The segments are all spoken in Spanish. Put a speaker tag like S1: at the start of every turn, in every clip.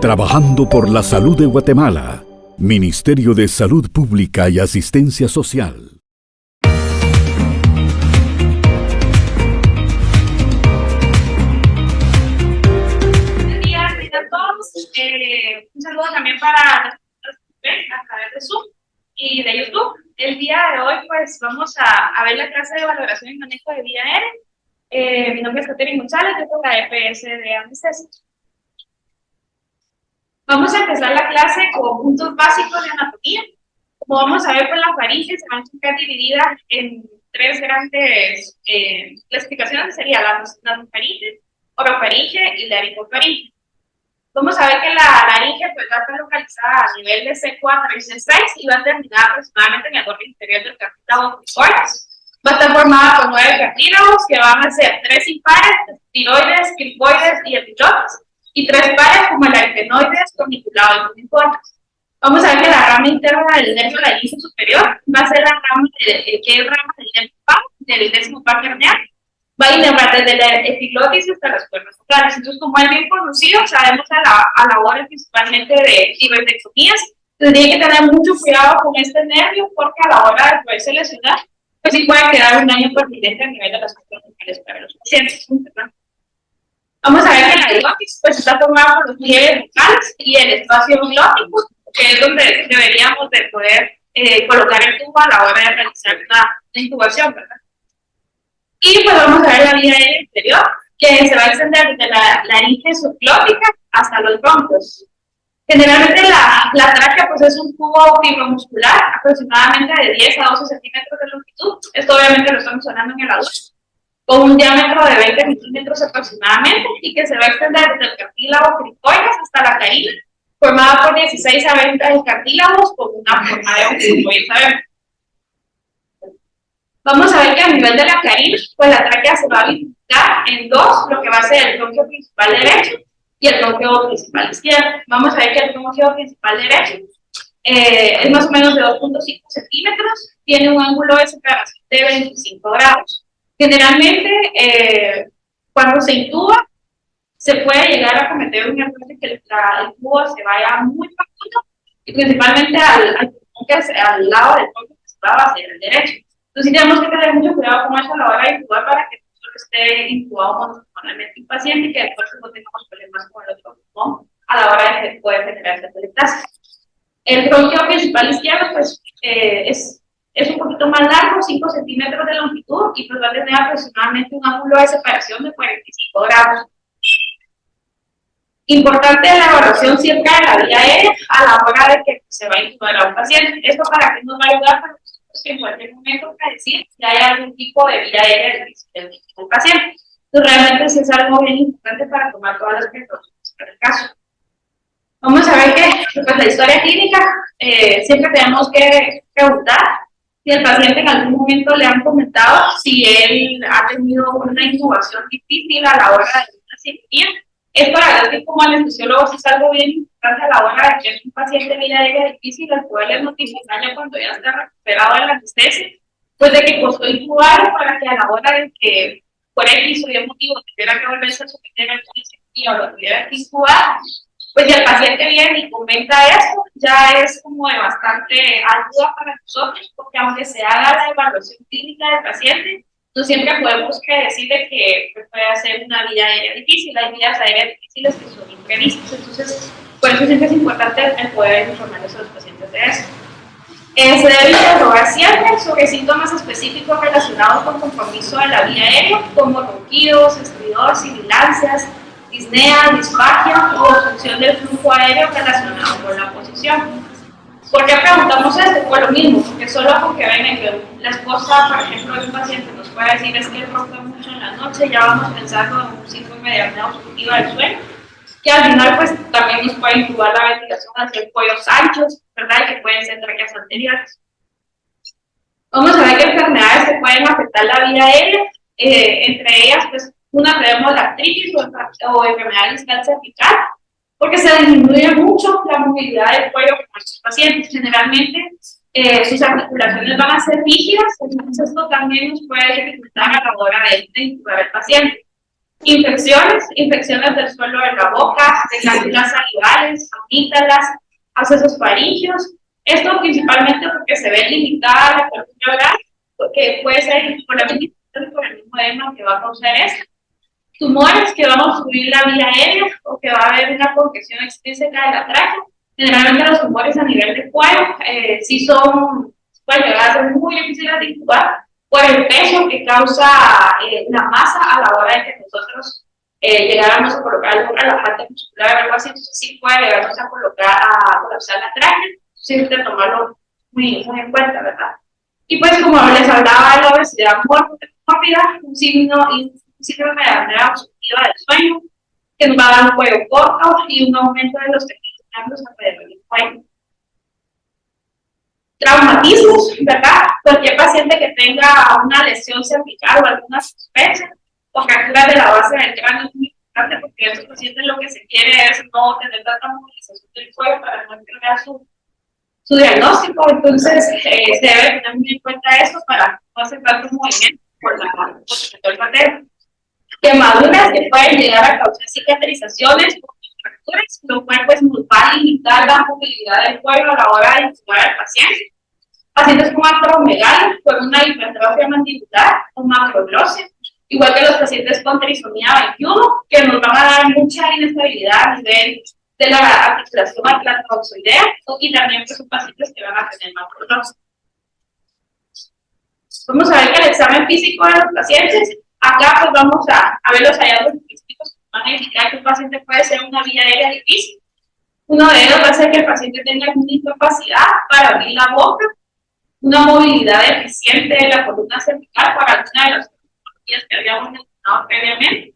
S1: Trabajando por la salud de Guatemala. Ministerio de Salud Pública y Asistencia Social.
S2: Buenos días a todos. Un saludo también para los que ven a través de Zoom y de YouTube. El día de hoy pues vamos a ver la clase de valoración y manejo de vía aérea. Mi nombre es Catherine González, yo soy la EPS de anestesia. Vamos a empezar la clase con puntos básicos de anatomía. Como vamos a ver, pues la faringe se va a enfocar dividida en tres grandes clasificaciones, sería la nasofaringe, orofaringe y laringofaringe. Vamos a ver que la laringe pues va a estar localizada a nivel de C4 y C6 y va a terminar aproximadamente en el borde inferior del cartílago cricoides. Va a estar formada por 9 cartílagos que van a ser 3 impares, tiroides, cricoides y epiglottis, y 3 pares como el aritenoides, corniculado y coniformes. Vamos a ver que la rama interna del nervio laringe superior va a ser la rama que es rama del nervio vago, del décimo par craneal. Va a inervar desde la epiglotis hasta las cuerdas vocales. Entonces, como es bien conocido, sabemos a la hora principalmente de tiroidectomías, tendría que tener mucho cuidado con este nervio porque a la hora de poderse lesionar, pues sí puede quedar un daño permanente a nivel de las cuerdas vocales para los pacientes, ¿verdad? Vamos a ver que la glotis pues está formada por los pliegues vocales y el espacio glótico, que es donde deberíamos de poder colocar el tubo a la hora de realizar una intubación, ¿verdad? Y pues vamos a ver la vía aérea interior, que se va a extender desde la laringe subglótica hasta los bronquios. Generalmente la tráquea pues es un tubo fibromuscular aproximadamente de 10 a 12 centímetros de longitud. Esto obviamente lo estamos hablando en el adulto, con un diámetro de 20 milímetros aproximadamente y que se va a extender desde el cartílago cricoides hasta la carina, formada por 16 a 20 cartílagos con una forma de hongo, ya sabemos. Vamos a ver que a nivel de la carina, pues la tráquea se va a bifurcar en dos, lo que va a ser el bronquio principal derecho y el bronquio principal izquierdo. Vamos a ver que el bronquio principal derecho es más o menos de 2.5 centímetros, tiene un ángulo de separación de 25 grados. Generalmente, cuando se intuba, se puede llegar a cometer un error de que el tubo se vaya muy profundo y principalmente al lado del tronco que se va a ser el derecho. Entonces, sí tenemos que tener mucho cuidado con eso a la hora de intubar para que no solo esté intubado monotonalmente un paciente y que después no tengamos problemas con el otro pulmón a la hora de que puede generar esta peritasa. El bronquio principal izquierdo, pues, es un poquito más largo, 5 centímetros de longitud, y pues va a tener aproximadamente un ángulo de separación de 45 grados. Importante la evaluación siempre de la vía aérea a la hora de que se va a intubar a un paciente. Esto para que nos va a ayudar para que en cualquier momento predecir si hay algún tipo de vía aérea del paciente. Entonces realmente eso es algo bien importante para tomar todas las precauciones para el caso. Vamos a ver que pues, la historia clínica siempre tenemos que preguntar si el paciente en algún momento le han comentado si él ha tenido una intubación difícil a la hora de una cirugía. Esto, la verdad es que como anestesiólogo es algo bien importante a la hora de que es un paciente vía aérea difícil, al poderle notificar ya cuando ya está recuperado de la anestesia, pues de que costó intubar para que a la hora de que por X o Y motivo tuviera que volverse a someter a una cirugía o lo tuviera que intubar, pues si el paciente viene y comenta eso, ya es como de bastante ayuda para nosotros, porque aunque se haga la evaluación clínica del paciente, no siempre podemos decirle que puede hacer una vía aérea difícil. Hay vías aéreas difíciles que son imprevistas, entonces por eso siempre es importante el poder informarles a los pacientes de eso. Se debe interrogar siempre sobre síntomas específicos relacionados con compromiso de la vía aérea, como ronquidos, estridor, sibilancias, disnea, disfagia o obstrucción del flujo aéreo relacionado con la posición. ¿Por qué preguntamos esto? Por lo mismo, porque solo con que venga que la esposa, por ejemplo, de un paciente nos pueda decir es que ronca mucho en la noche, ya vamos pensando en un síndrome de apnea obstructiva del sueño, que al final pues también nos puede intubar la ventilación hacia cuellos anchos, ¿verdad? Que pueden ser tráqueas anteriores. Vamos a ver qué enfermedades que pueden afectar la vía aérea, entre ellas pues una tenemos la artritis o enfermedad discal cervical, porque se disminuye mucho la movilidad del cuello con estos pacientes. Generalmente sus articulaciones van a ser rígidas, entonces esto también nos puede dificultar a la hora de intubar al paciente. infecciones del suelo de la boca, de glándulas salivales, amígdalas, abscesos faríneos. Esto principalmente porque se ve limitada la apertura oral, porque puede ser por la por el mismo edema que va a causar esto. Tumores que van a obstruir la vía aérea o que va a haber una congestión extrínseca de la tráquea. Generalmente los tumores a nivel de cuello sí pueden llegar a ser muy difíciles de intubar por el peso que causa la masa a la hora de que nosotros llegáramos a colocar algún relajante muscular o algo así. Entonces sí puede llegarnos a colapsar la tráquea. Sí hay que tomarlo muy en cuenta, ¿verdad? Y pues como les hablaba de la obesidad mórbida, un síndrome de apnea obstructiva del sueño, que nos va a dar un cuello corto y un aumento de los tejidos blandos alrededor del cuello. Traumatismos, ¿verdad? Cualquier paciente que tenga una lesión cervical o alguna sospecha o fractura de la base del cráneo es muy importante porque estos pacientes lo que se quiere es no tener tanta movilización del cuello para no empeorar su diagnóstico. Entonces se debe tener muy en cuenta eso para no hacer tanto movimiento por el patero. Quemaduras que pueden llegar a causar cicatrizaciones o fracturas, lo cual pues nos va a limitar la movilidad del cuello a la hora de intubar al paciente. Pacientes con acromegalia, con una hipertrofia mandibular o macroglosia, igual que los pacientes con trisomía 21, que nos van a dar mucha inestabilidad a nivel de la articulación atlantoxoidea, y también pues, son pacientes que van a tener macroglosia. Vamos a ver que el examen físico de los pacientes, acá pues vamos a ver los hallazgos físicos que van a indicar que un paciente puede ser una vía aérea difícil. Uno de ellos va a ser que el paciente tenga una incapacidad para abrir la boca, una movilidad deficiente de la columna cervical para alguna de las patologías que habíamos mencionado previamente,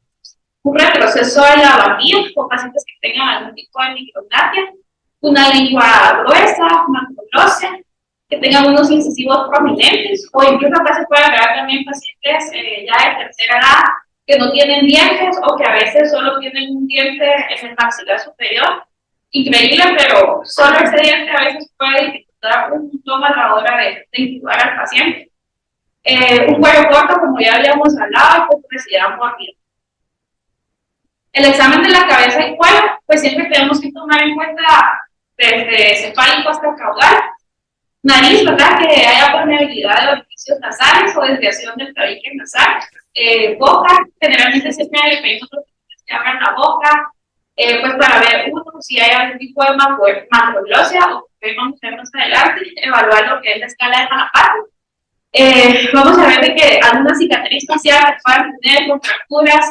S2: un retroceso de la barbilla o pacientes que tengan algún tipo de micrognatia, una lengua gruesa, macroglosia, que tengan unos incisivos prominentes, o incluso acá se puede ver también pacientes ya de tercera edad que no tienen dientes o que a veces solo tienen un diente en el maxilar superior. Increíble, pero solo ese diente a veces puede dificultar un montón a la hora de intubar al paciente. Un cuello corto, como ya habíamos hablado, con obesidad mórbida. El examen de la cabeza y cuello, pues siempre tenemos que tomar en cuenta desde cefálico hasta caudal. Nariz, ¿verdad? Que haya permeabilidad de orificios nasales o desviación del tabique nasal. Boca, generalmente siempre hay perímetros que abran la boca, pues para ver si hay algún tipo de macroglosia o que vamos a ver más adelante, evaluar lo que es la escala de Mann-Apath. Vamos a ver de que alguna cicatriz facial pueden tener contracturas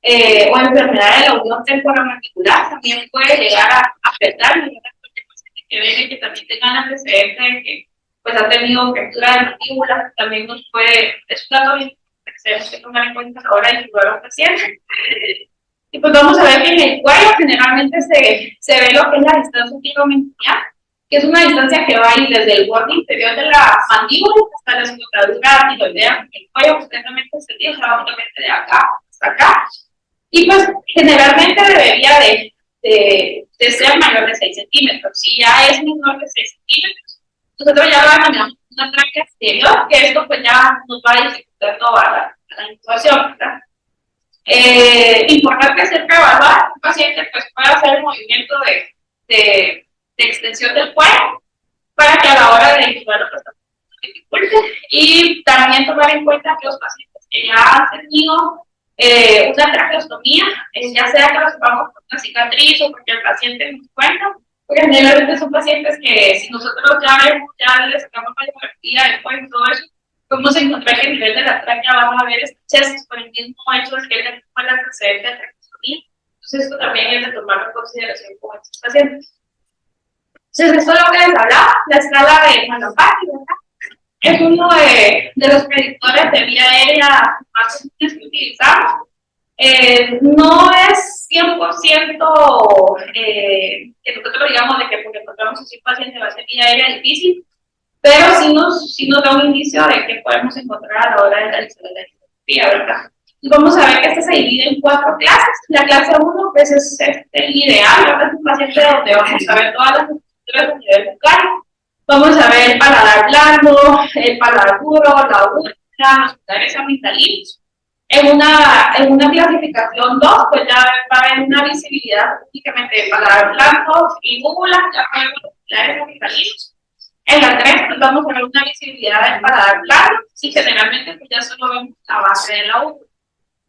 S2: o enfermedad de la unión temporomandibular también puede llegar a afectar que ven que también tengan antecedentes de que pues ha tenido fractura de mandíbula, también nos puede, es un dato que tenemos que tomar en cuenta a la hora de evaluar a un paciente. Y pues vamos a ver que en el cuello generalmente se ve lo que es la distancia quiromentorial, que es una distancia que va a ir desde el borde inferior de la mandíbula hasta la escotadura tiroidea. El cuello completamente extendido, o sea, obviamente de acá hasta acá. Y pues generalmente debería de ser mayor de 6 centímetros. Si ya es menor de 6 centímetros, nosotros ya manejamos una tráquea exterior, que esto pues ya nos va a dificultar toda la intubación, ¿verdad? Importante siempre evaluar un paciente pues pueda hacer el movimiento de extensión del cuello para que a la hora de intubarlo pues no dificulte, y también tomar en cuenta que los pacientes que ya han tenido una traqueostomía, ya sea que los vamos por una cicatriz o porque el paciente nos cuenta, porque generalmente son pacientes que si nosotros ya les sacamos la radiografía del cuello y todo eso, podemos encontrar que a nivel de la tráquea vamos a ver estreches por el mismo hecho de que él fue la antecedente de traqueostomía. Entonces esto también es de tomar en consideración con estos pacientes. Entonces esto es lo que les hablaba, la escala de Mann-Apath, ¿verdad? Es uno de los predictores de vía aérea más comunes que utilizamos. No es 100% que nosotros digamos de que porque encontramos un paciente va a ser vía aérea difícil, pero sí nos da un indicio de que podemos encontrar a la hora de realizar la ecografía, ¿verdad? Y vamos a ver que este se divide en 4 clases. La clase 1 pues, es el ideal, ¿verdad? Es un paciente donde vamos a ver todas las estructuras a nivel bucal. Vamos a ver el paladar blando, el paladar duro, la úlcera, los pilares amigdalinos. En una clasificación 2, pues ya va a haber una visibilidad únicamente de paladar blanco y núbulas, ya podemos los pilares cristalinos. En la 3, pues vamos a ver una visibilidad del paladar plano, y generalmente pues ya solo vemos la base de la uva.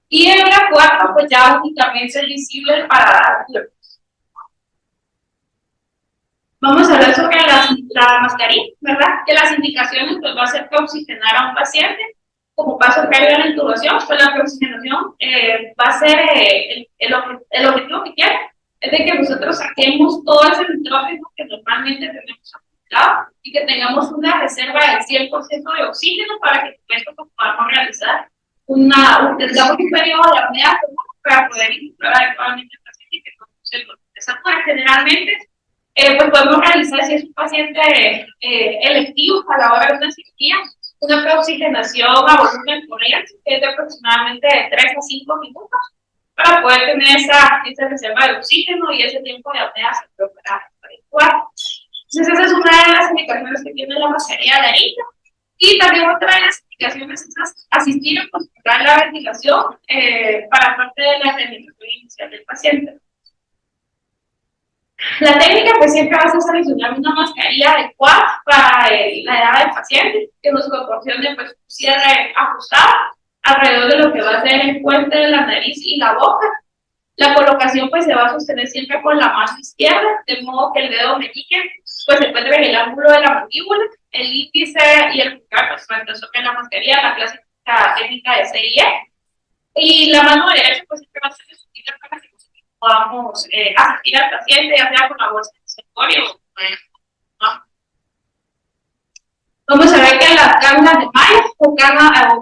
S2: Y en la 4, pues ya únicamente es visible el paladar duro. Vamos a hablar sobre la mascarilla, ¿verdad? Que las indicaciones pues va a ser que oxigenar a un paciente como paso previo a la intubación. Pues la oxigenación va a ser el objetivo que quiere, es de que nosotros saquemos todo ese nitrógeno que normalmente tenemos acumulado y que tengamos una reserva del 100% de oxígeno para que con esto podamos realizar un periodo de apnea para poder intubar adecuadamente al paciente y que no se satura. Generalmente pues podemos realizar, si es un paciente electivo a la hora de una cirugía, una preoxigenación a volumen corriente, que es de aproximadamente de 3 a 5 minutos, para poder tener esa reserva de oxígeno y ese tiempo de apnea para adecuar. Entonces, esa es una de las indicaciones que tiene la mascarilla de Arica. Y también otra de las indicaciones es asistir a controlar la ventilación para parte de la reanimación inicial del paciente. La técnica pues siempre va a ser seleccionar una mascarilla adecuada para la edad del paciente, que nos proporcione pues un cierre ajustado alrededor de lo que va a ser el puente de la nariz y la boca. La colocación pues se va a sostener siempre con la mano izquierda, de modo que el dedo meñique pues se encuentre en el ángulo de la mandíbula, el índice y el pulgar pues frente sobre la mascarilla, la clásica técnica de CIE, y la mano derecha pues siempre va a ser sutil para que podamos asistir al paciente, ya sea con la bolsa accessoria o ¿no? Vamos a ver que las cánulas de Mayo o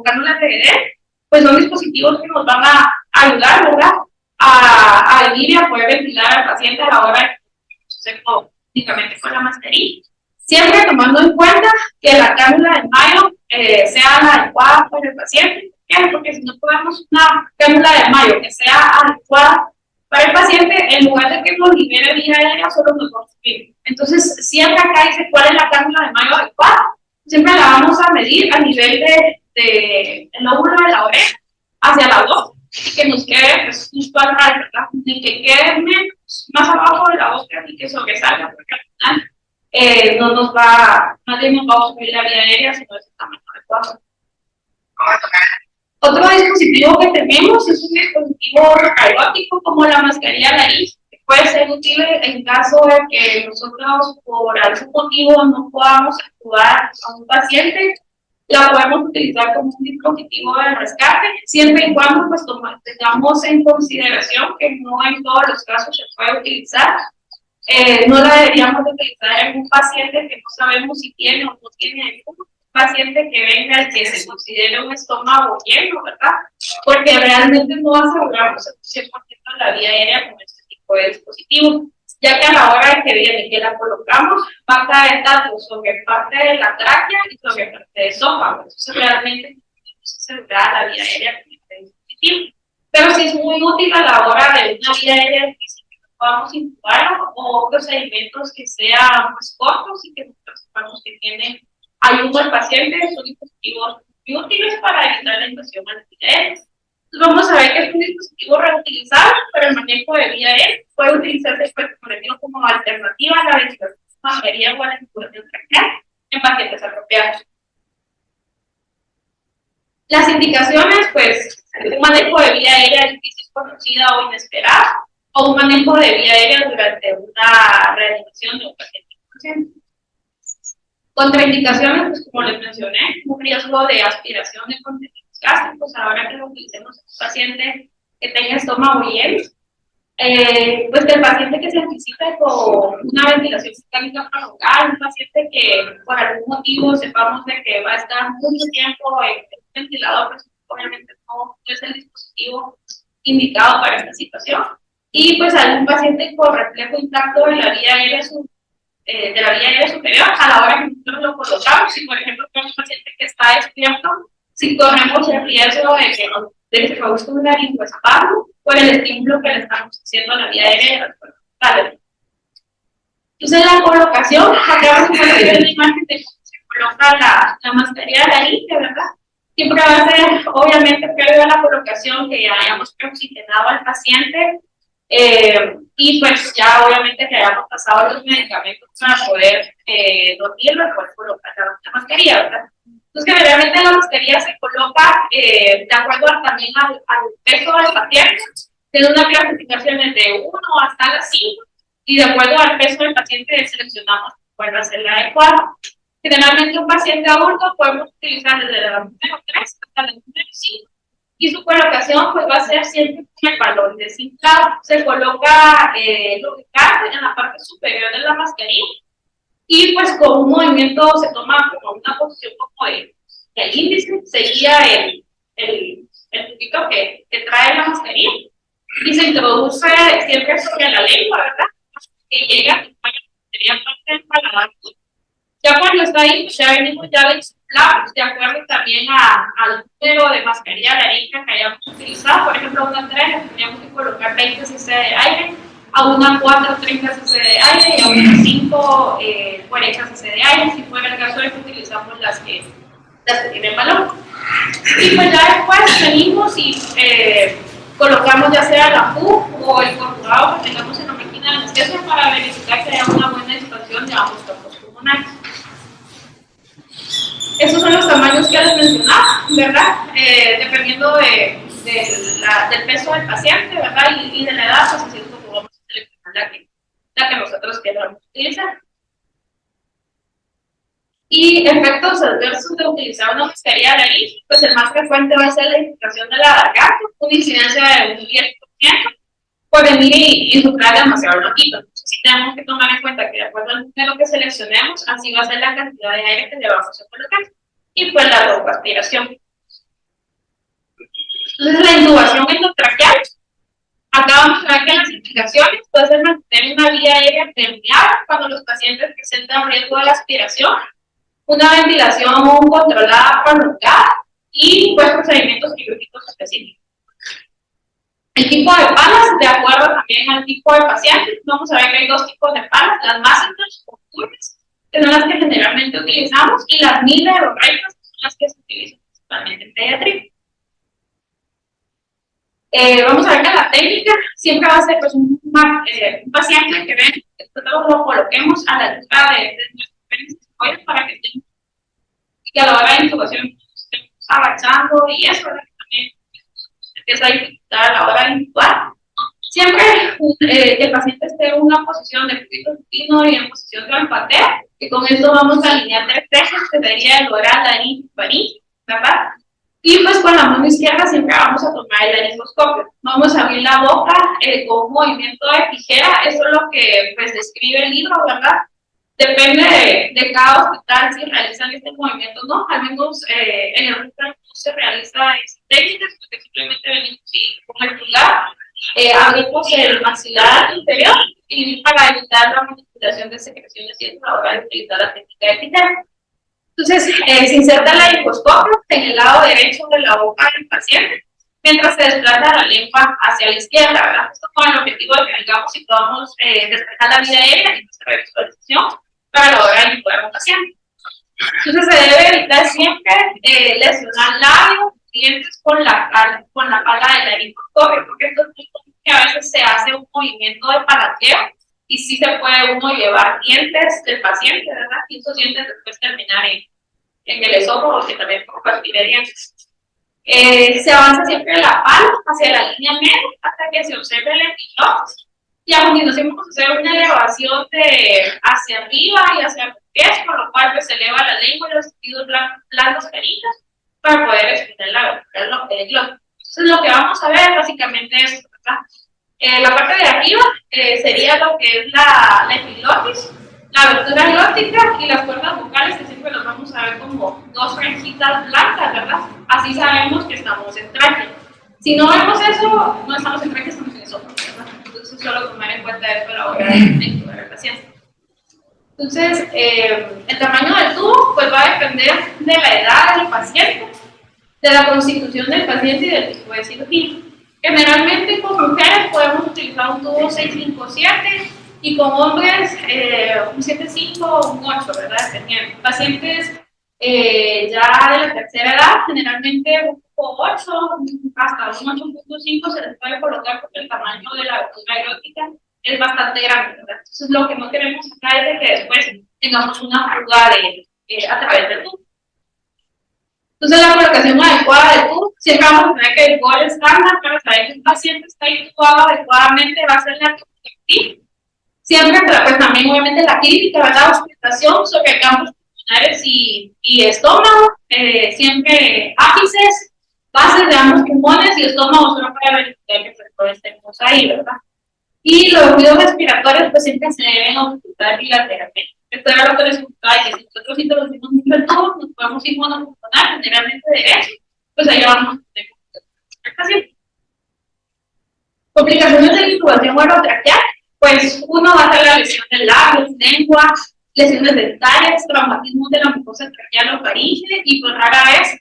S2: cánulas de Guedel, pues son dispositivos que nos van a ayudar, ¿verdad?, a venir y a poder ventilar al paciente a la hora de hacer únicamente con la mascarilla. Siempre tomando en cuenta que la cánula de Mayo sea la adecuada para el paciente, porque si no ponemos una cánula de Mayo que sea adecuada para el paciente, en lugar de que nos libere vía aérea, solo nos va a subir. Entonces, siempre acá dice cuál es la cánula de Mayo adecuada. Siempre la vamos a medir a nivel del lóbulo de la oreja hacia la boca, y que nos quede pues, justo al ras, ¿verdad? Ni que quede más abajo de la boca ni que sobresalga, porque al final no nos va a subir la vía aérea, sino es el tamaño adecuado. Otro dispositivo que tenemos es un dispositivo aerótico como la mascarilla nariz, que puede ser útil en caso de que nosotros por algún motivo no podamos actuar a un paciente. La podemos utilizar como un dispositivo de rescate, siempre y cuando pues, tengamos en consideración que no en todos los casos se puede utilizar. No la deberíamos utilizar en un paciente que no sabemos si tiene o no tiene alguno. Paciente que venga y que se considere un estómago lleno, ¿verdad? Porque realmente no aseguramos el 100% la vía aérea con este tipo de dispositivo, ya que a la hora de que viene que la colocamos, va a caer tanto sobre parte de la tráquea y sobre parte del estómago. Entonces, realmente no se asegura la vía aérea con este dispositivo. Pero sí es muy útil a la hora de una vía aérea difícil que no podamos intubar o procedimientos que sean más cortos y que nosotros sepamos que tienen ayuda al paciente, son dispositivos muy útiles para evitar la invasión a la vía aérea. Entonces vamos a ver que es un dispositivo reutilizable para el manejo de vía aérea. Puede utilizarse como alternativa a la ventilación mascarilla o a la intubación traqueal en pacientes apropiados. Las indicaciones, pues, un manejo de vía aérea difícil, conocida o inesperada, o un manejo de vía aérea durante una reanimación de un paciente. Contraindicaciones, pues como les mencioné, un riesgo de aspiración de contenidos gástricos ahora que lo utilicemos en un paciente que tenga estómago lleno, pues que el paciente que se anticipe con una ventilación mecánica prolongada, un paciente que por algún motivo sepamos de que va a estar mucho tiempo en el ventilador, pues obviamente no es el dispositivo indicado para esta situación, y pues algún paciente con reflejo intacto de la vía aérea superior a la hora que nosotros lo colocamos. Si por ejemplo tenemos un paciente que está despierto, si corremos el riesgo de que se produzca un laringoespasmo por el estímulo que le estamos haciendo a la vía aérea. Entonces la colocación, acá vamos a ver una imagen de cómo se coloca la mascarilla de la Arica, ¿verdad? Siempre va a ser, obviamente, previo a la colocación, que ya hayamos preoxigenado al paciente y pues ya obviamente que hayamos pasado los medicamentos para poder dormirlo y poder colocar la mascarilla, ¿verdad? Entonces, generalmente la mascarilla se coloca de acuerdo también al peso del paciente. Tiene una clasificación desde 1 hasta las 5 y de acuerdo al peso del paciente seleccionamos cuál va a ser la adecuada. Generalmente un paciente adulto podemos utilizar desde la número 3 hasta la número 5 y su colocación pues va a ser siempre con el balón desinflado. Se coloca lubricante en la parte superior de la mascarilla y pues con un movimiento se toma como una posición como el índice, seguía el tubito que trae la mascarilla y se introduce siempre sobre la lengua, ¿verdad? Que llega a sería parte del paladar. Ya cuando está ahí, pues ya venimos ya desinflados, de acuerdo también al número de mascarilla laringe que hayamos utilizado. Por ejemplo, a una 3 tendríamos que colocar 20 cc de aire, a una 4 30 cc de aire y a una 5 40 cc de aire. Si fuera el caso de que utilizamos las que tienen balón. Y pues ya después venimos y colocamos ya sea la PU o el conjugado que tengamos en la máquina de anestesia para verificar que haya una buena expansión de ambos campos pulmonares. Esos son los tamaños que les mencionaba, ¿verdad? Dependiendo del peso del paciente, ¿verdad? Y de la edad, pues así es como vamos a seleccionar la que nosotros queramos utilizar. Y efectos adversos de utilizar una mascarilla de nariz, pues el más frecuente va a ser la inflamación de la garganta, una incidencia de un 10%, por venir y soplar demasiado ratito. Entonces, sí tenemos que tomar en cuenta que de acuerdo al número que seleccionemos, así va a ser la cantidad de aire que le vamos a colocar. Y pues la broncoaspiración. Entonces, la intubación endotraqueal. Acá vamos a ver que las indicaciones puede ser mantener una vía aérea permeable cuando los pacientes presentan riesgo de la aspiración, una ventilación controlada prolongada y pues procedimientos quirúrgicos específicos. El tipo de palas, de acuerdo también al tipo de paciente, vamos a ver que hay dos tipos de palas, las másicas o curvas, que son las que generalmente utilizamos, y las mileroraicas, que son las que se utilizan principalmente en pediatría. Vamos a ver que la técnica siempre va a ser pues, un paciente que nosotros lo coloquemos a la altura de nuestro pene para que estemos, y a la hora de intubación estemos agachando y eso, ¿verdad? Que también empieza a dificultar a la hora de intubar. Siempre que el paciente esté en una posición de púbito supino y en posición de olfateo, que con esto vamos a alinear 3 ejes, que sería el oral, laringe y faringe, ¿verdad? Y pues con la mano izquierda siempre vamos a tomar el laringoscopio. Vamos a abrir la boca con un movimiento de tijera. Eso es lo que pues describe el libro, ¿verdad? Depende de cada hospital si realizan este movimiento o no. Al menos en el hospital no se realiza esta técnica, porque simplemente venimos con el pulgar, abrimos el maxilar inferior y para evitar la manipulación de secreciones y es la hora de utilizar la técnica de tijera. Entonces, se inserta el laringoscopio en el lado derecho de la boca del paciente, mientras se desplaza la lengua hacia la izquierda, ¿verdad? Esto con el objetivo de que vengamos y podamos despejar la vía aérea y nuestra visualización para la hora de intubar a un paciente. Entonces, se debe evitar siempre lesionar labios, dientes con la pala del laringoscopio, porque esto es muy común que a veces se hace un movimiento de palateo y sí se puede uno llevar dientes del paciente, ¿verdad? Y esos dientes después terminar en el esófago, que también puede partir de dientes. Se avanza siempre la pala hacia la línea media hasta que se observe el epiglottis. Y a continuación vamos a hacer una elevación hacia arriba y hacia los pies, con lo cual pues, se eleva la lengua y los tejidos blandos caritas para poder extender la glottis. Entonces lo que vamos a ver básicamente es, ¿verdad? La parte de arriba sería lo que es la epiglottis, la abertura glótica y las cuerdas vocales, que siempre los vamos a ver como dos franjitas blancas, ¿verdad? Así sabemos que estamos en tráquea. Si no vemos eso, no estamos en tráquea, estamos en esófago, ¿verdad? Entonces, solo tomar en cuenta esto a la hora de intubar al paciente. Entonces, el tamaño del tubo pues, va a depender de la edad del paciente, de la constitución del paciente y del tipo de cirugía. Generalmente con mujeres podemos utilizar un tubo 657 y con hombres un 7.5 o un 8, ¿verdad? Dependiendo. Pacientes Ya de la tercera edad, generalmente un poco 8, hasta un 8.5 se les puede colocar porque el tamaño de la abertura erótica es bastante grande, ¿verdad? Entonces, lo que no queremos acá es de que después tengamos una fuga a través del tubo. Entonces, la colocación adecuada del tubo, siempre vamos a tener que el gol estándar para saber que un paciente está intubado adecuadamente, va a ser la tubo. Siempre, pero pues también obviamente la clínica, ¿verdad? Auscultación sobre campos pulmonares y estómago, siempre ápices, bases de ambos pulmones y estómago solo para verificar que todo estemos ahí, ¿verdad? Y los ruidos respiratorios pues siempre se deben auscultar bilateralmente. Esto era lo que les comentaba, que si nosotros introducimos mucho el tubo, nos podemos ir monopulmonar, generalmente derecho, pues ahí vamos a tener el paciente. Complicaciones de intubación orotraqueal, pues uno va a ser la lesión del labio, lengua, lesiones dentarias, traumatismo de la mucosa traqueal o faringe, y pues rara vez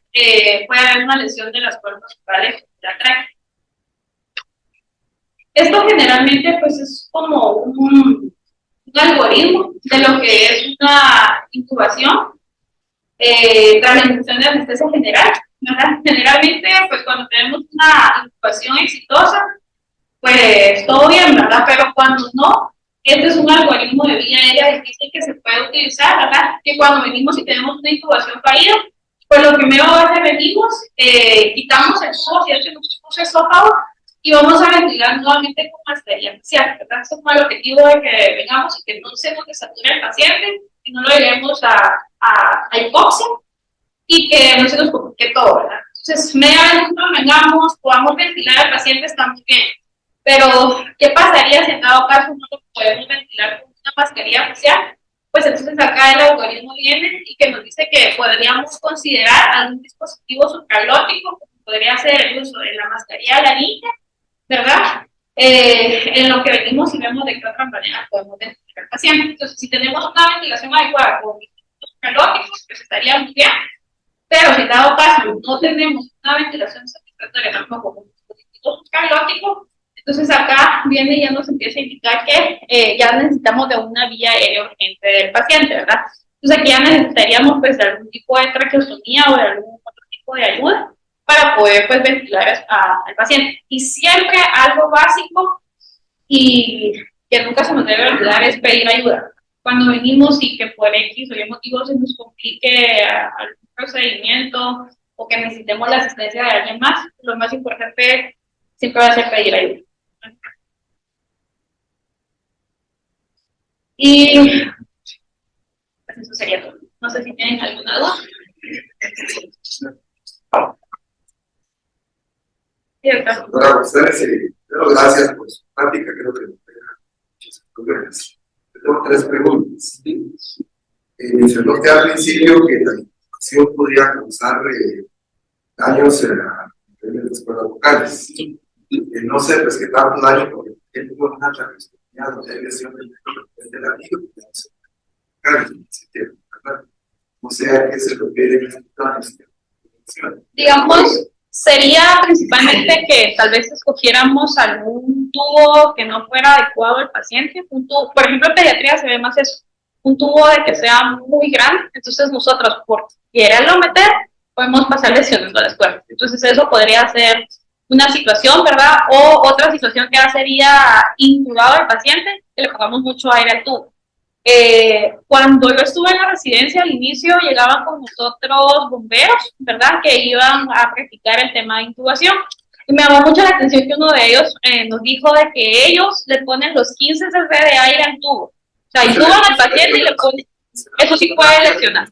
S2: puede haber una lesión de las cuerdas vocales de la tráquea. Esto generalmente pues es como un algoritmo de lo que es una intubación tras la inducción de anestesia general, ¿verdad? Generalmente pues cuando tenemos una intubación exitosa, pues todo bien, ¿verdad? Pero cuando no, este es un algoritmo de vía aérea difícil que se puede utilizar, ¿verdad? Que cuando venimos y tenemos una intubación fallida, pues lo primero va a ser venimos, quitamos el tubo, si es un esófago, y vamos a ventilar nuevamente con mascarilla facial, ¿verdad? Eso es el objetivo de que vengamos y que no se nos desature el paciente, y no lo lleguemos a hipoxia, y que no se nos complique todo, ¿verdad? Entonces, media vez que nos vengamos, podamos ventilar al paciente, está muy bien. Pero, ¿qué pasaría si en dado caso no lo podemos ventilar con una mascarilla facial? Pues entonces acá el algoritmo viene y que nos dice que podríamos considerar algún dispositivo supralótico, como podría ser el uso de la mascarilla laringe, ¿verdad? En lo que venimos y vemos de qué otra manera podemos ventilar al paciente. Entonces, si tenemos una ventilación adecuada con dispositivos supralóticos, pues estaría muy bien. Pero si en dado caso no tenemos una ventilación satisfactoria tampoco con dispositivos supralóticos, entonces acá viene y ya nos empieza a indicar que ya necesitamos de una vía aérea urgente del paciente, ¿verdad? Entonces aquí ya necesitaríamos pues de algún tipo de traqueostomía o de algún otro tipo de ayuda para poder pues ventilar al paciente. Y siempre algo básico y que nunca se nos debe olvidar es pedir ayuda. Cuando venimos y que por X o Y motivo se nos complique algún procedimiento o que necesitemos la asistencia de alguien más, lo más importante siempre va a ser pedir ayuda. Y pues eso sería todo. No sé si tienen alguna duda.
S3: Doctora González, gracias por su práctica, creo que muchas gracias. Tengo 3 preguntas. Mencionó usted al principio que la intubación podría causar daños en las cuerdas vocales. No sé, pues que tanto daño, porque tengo una traqueostomía donde hay lesión del labio, o sea, que se refiere a
S2: digamos, sería principalmente que tal vez escogiéramos algún tubo que no fuera adecuado al paciente, un tubo, por ejemplo en pediatría se ve más eso, un tubo de que sea muy grande, entonces nosotros por quererlo meter, podemos pasar lesionando las cuerdas, entonces eso podría ser una situación, ¿verdad? O otra situación que ya sería intubado al paciente, que le pongamos mucho aire al tubo. Cuando yo estuve en la residencia al inicio llegaban con nosotros bomberos, ¿verdad? Que iban a practicar el tema de intubación. Y me llamó mucho la atención que uno de ellos nos dijo de que ellos le ponen los 15 cc de aire al tubo. O sea, intuban al paciente y le ponen... Eso sí puede lesionar.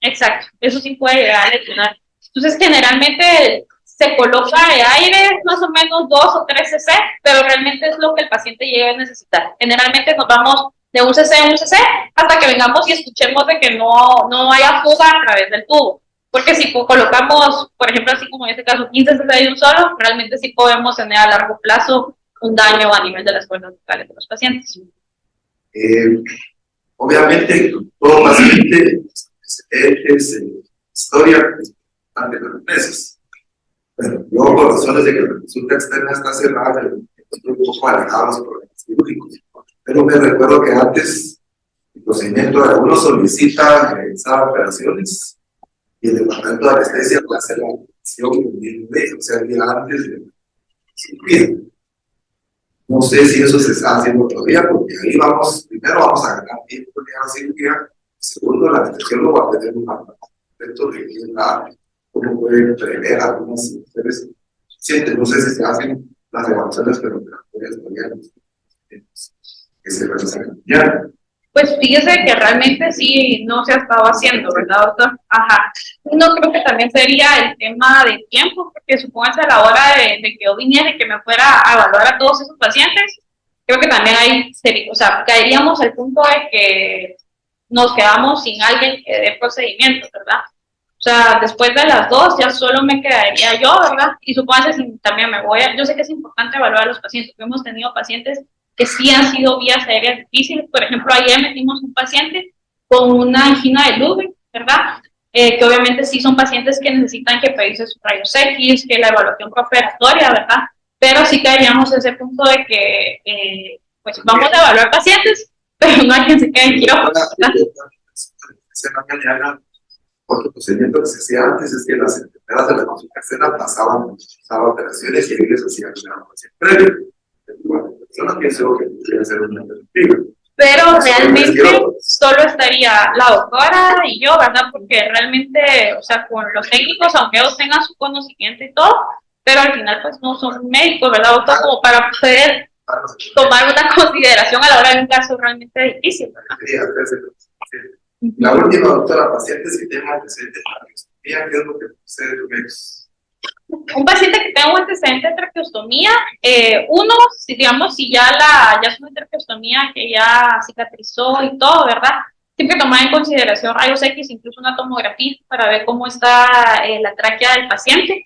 S2: Exacto, eso sí puede llegar a lesionar. Entonces, generalmente se coloca de aire más o menos 2 o 3 cc, pero realmente es lo que el paciente llega a necesitar. Generalmente nos vamos de un cc a un cc hasta que vengamos y escuchemos de que no haya fuga a través del tubo. Porque si colocamos, por ejemplo, así como en este caso, 15 cc de un solo, realmente sí podemos tener a largo plazo un daño a nivel de las cuerdas vocales de los pacientes.
S3: Obviamente, todo paciente es historia de los meses. Bueno, yo, por razones de que la consulta externa está cerrada, estoy un poco alejado de los problemas quirúrgicos. Pero me recuerdo que antes el procedimiento de uno solicita realizar operaciones y el departamento de anestesia va a hacer la atención el día de, o sea, el día antes de la cirugía. No sé si eso se está haciendo todavía, porque ahí vamos, primero vamos a ganar tiempo de la cirugía, segundo, la anestesiólogo va a tener un aspecto de que uno puede prever algunas situaciones. No sé si se hacen las evaluaciones, pero todavía que se realizan ya.
S2: Pues fíjese que realmente sí no se ha estado haciendo, ¿verdad, doctor? Ajá. No creo que también sería el tema de tiempo, porque supóngase a la hora de que yo viniera y que me fuera a evaluar a todos esos pacientes, creo que también ahí sería, o sea, caeríamos al punto de que nos quedamos sin alguien que dé procedimiento, ¿verdad? O sea, después de las 2 ya solo me quedaría yo, ¿verdad? Y supóngase si también me voy a, yo sé que es importante evaluar a los pacientes, porque hemos tenido pacientes que sí han sido vías aéreas difíciles. Por ejemplo, ayer metimos un paciente con una angina de Lubin, ¿verdad? Que obviamente sí son pacientes que necesitan que pedirse sus rayos X, que la evaluación preoperatoria, ¿verdad? Pero sí caeríamos en ese punto de que, pues vamos a evaluar pacientes, pero no hay quien se quede en quirófano, ¿verdad?
S3: Otro procedimiento que se hacía antes es que las enfermeras de la consulta externa pasaban operaciones y ahí les hacían una operación previa. Yo no pienso que podría ser una alternativa.
S2: Pero realmente solo estaría la doctora y yo, ¿verdad? Porque realmente, o sea, con los técnicos, aunque ellos tengan su conocimiento y todo, pero al final pues no son médicos, ¿verdad, doctor? Como para poder tomar una consideración a la hora de un caso realmente difícil, ¿verdad?
S3: La última, doctora, pacientes que tengan antecedentes de traqueostomía, ¿qué es lo que sucede con ellos?
S2: Un paciente que tenga un antecedente de traqueostomía, uno, si ya es una traqueostomía que ya cicatrizó y todo, ¿verdad? Siempre tomar en consideración rayos X, incluso una tomografía, para ver cómo está la tráquea del paciente.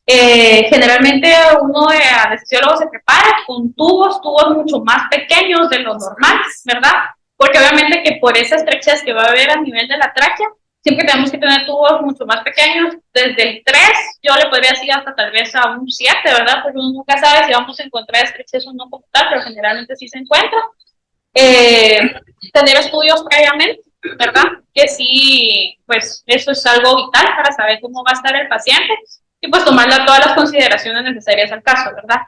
S2: Generalmente uno de anestesiólogo se prepara con tubos mucho más pequeños de lo normal, ¿verdad? Porque obviamente que por esas estrechez que va a haber a nivel de la tráquea, siempre tenemos que tener tubos mucho más pequeños, desde el 3, yo le podría decir hasta tal vez a un 7, ¿verdad? Porque uno nunca sabe si vamos a encontrar estrechez o no como tal, pero generalmente sí se encuentra. Tener estudios previamente, ¿verdad? Que sí, pues eso es algo vital para saber cómo va a estar el paciente y pues tomar todas las consideraciones necesarias al caso, ¿verdad?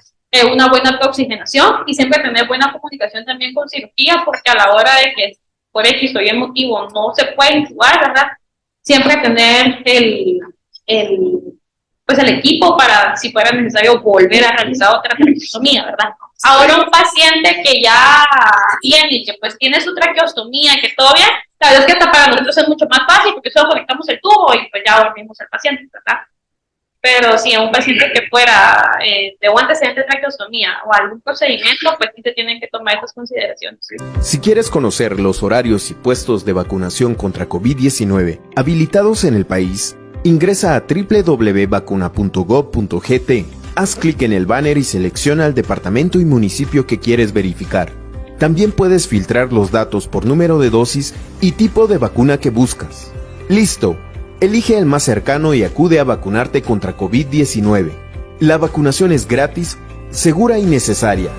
S2: Una buena oxigenación y siempre tener buena comunicación también con cirugía, porque a la hora de que por X o Y motivo no se puede intubar, ¿verdad? Siempre tener el equipo para, si fuera necesario, volver a realizar otra traqueostomía, ¿verdad? Ahora un paciente que ya tiene, que pues tiene su traqueostomía, que todo bien, la verdad es que hasta para nosotros es mucho más fácil, porque solo conectamos el tubo y pues ya dormimos al paciente, ¿verdad? Pero si a un paciente que fuera de un antecedente de traqueostomía o algún procedimiento, pues sí se tienen que tomar esas consideraciones.
S4: Si quieres conocer los horarios y puestos de vacunación contra COVID-19 habilitados en el país, ingresa a www.vacuna.gov.gt, haz clic en el banner y selecciona el departamento y municipio que quieres verificar. También puedes filtrar los datos por número de dosis y tipo de vacuna que buscas. ¡Listo! Elige el más cercano y acude a vacunarte contra COVID-19. La vacunación es gratis, segura y necesaria.